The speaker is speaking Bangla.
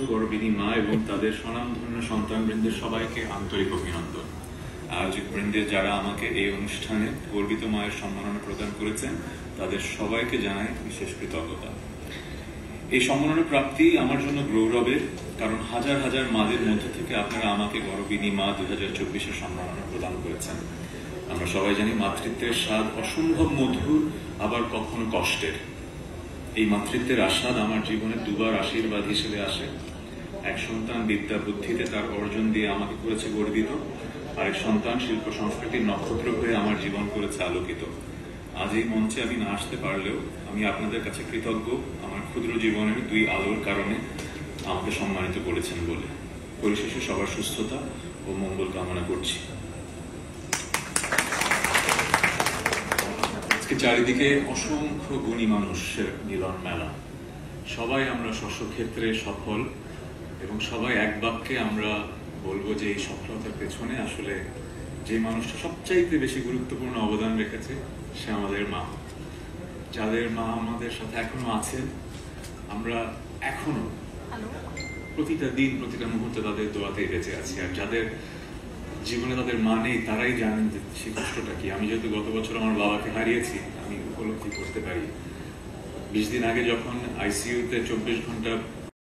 গর্বিণী মা এবং তাদের স্বনামধন্য সন্তানবৃন্দের সবাইকে আন্তরিক অভিনন্দন। আয়োজক বৃন্দের যারা আমাকে এই অনুষ্ঠানে গর্বিত মায়ের সম্মাননা প্রদান করেছেন তাদের সবাইকে জানাই বিশেষ কৃতজ্ঞতা। এই সম্মাননা প্রাপ্তি আমার জন্য গৌরবের, কারণ হাজার হাজার মাদের মধ্যে থেকে আপনারা আমাকে গর্বিণী মা 2024-এর সম্মাননা প্রদান করেছেন। আমরা সবাই জানি মাতৃত্বের স্বাদ অসম্ভব মধুর, আবার কখনো কষ্টের। এই মাতৃত্বের আস্বাদ আমার জীবনে দুবার আশীর্বাদ হিসেবে আসে। এক সন্তান বিদ্যা বুদ্ধিতে তার অর্জন দিয়ে আমাকে করেছে গর্বিত, আরেক সন্তান শিল্প সংস্কৃতির নক্ষত্র হয়ে আমার জীবন করেছে আলোকিত। আজ এই মঞ্চে আমি না আসতে পারলেও আমি আপনাদের কাছে কৃতজ্ঞ আমার ক্ষুদ্র জীবনের দুই আলোর কারণে আমাকে সম্মানিত করেছেন বলে। পরিশেষে সবার সুস্থতা ও মঙ্গল কামনা করছি। আজকে চারিদিকে অসংখ্য গুণী মানুষের মিলন মেলা। সবাই আমরা স্বস্বক্ষেত্রে সফল এবং সবাই এক বাক্যে আমরা বলবো যে এই সফলতার পেছনে আসলে যে মানুষটা সবচাইতে বেশি গুরুত্বপূর্ণ অবদান রেখেছে সে আমাদের মা। যাদের মা আমাদের সাথে এখনো আছেন, আমরা এখনো প্রতিটা দিন প্রতিটা মুহূর্তে তাদের দোয়াতেই বেঁচে আছি। আর যাদের জীবনে তাদের মা নেই তারাই জানেন যে সে কষ্টটা কি। আমি যেহেতু গত বছর আমার বাবাকে হারিয়েছি, আমি উপলব্ধি করতে পারি। 20 দিন আগে যখন আইসিইউতে 24 ঘন্টা